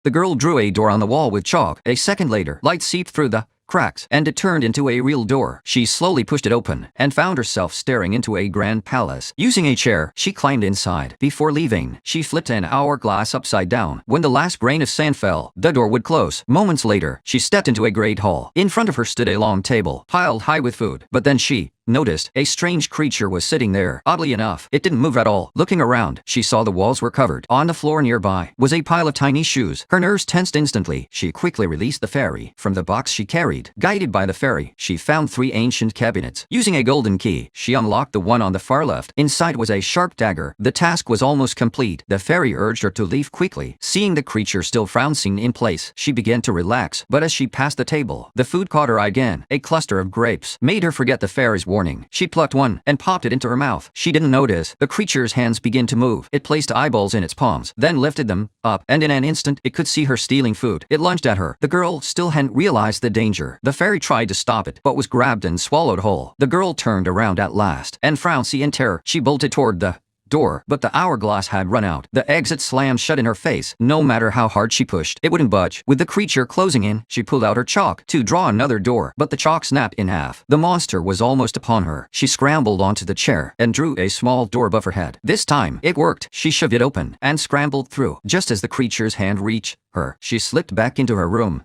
The girl drew a door on the wall with chalk. A second later, light seeped through the cracks, and it turned into a real door. She slowly pushed it open, and found herself staring into a grand palace. Using a chair, she climbed inside. Before leaving, she flipped an hourglass upside down. When the last grain of sand fell, the door would close. Moments later, she stepped into a great hall. In front of her stood a long table, piled high with food. But then she noticed a strange creature was sitting there. Oddly enough, it didn't move at all. Looking around, she saw the walls were covered. On the floor nearby was a pile of tiny shoes. Her nerves tensed instantly. She quickly released the fairy from the box she carried. Guided by the fairy, she found 3 ancient cabinets. Using a golden key, she unlocked the one on the far left. Inside was a sharp dagger. The task was almost complete. The fairy urged her to leave quickly. Seeing the creature still frozen in place, she began to relax. But as she passed the table, the food caught her eye again. A cluster of grapes made her forget the fairy's warning. She plucked one and popped it into her mouth. She didn't notice the creature's hands began to move. It placed eyeballs in its palms, then lifted them up, and in an instant, it could see her stealing food. It lunged at her. The girl still hadn't realized the danger. The fairy tried to stop it, but was grabbed and swallowed whole. The girl turned around at last, and frownsy in terror, she bolted toward the door, but the hourglass had run out. The exit slammed shut in her face. No matter how hard she pushed, it wouldn't budge. With the creature closing in, she pulled out her chalk to draw another door, but the chalk snapped in half. The monster was almost upon her. She scrambled onto the chair and drew a small door above her head. This time, it worked. She shoved it open and scrambled through. Just as the creature's hand reached her, she slipped back into her room.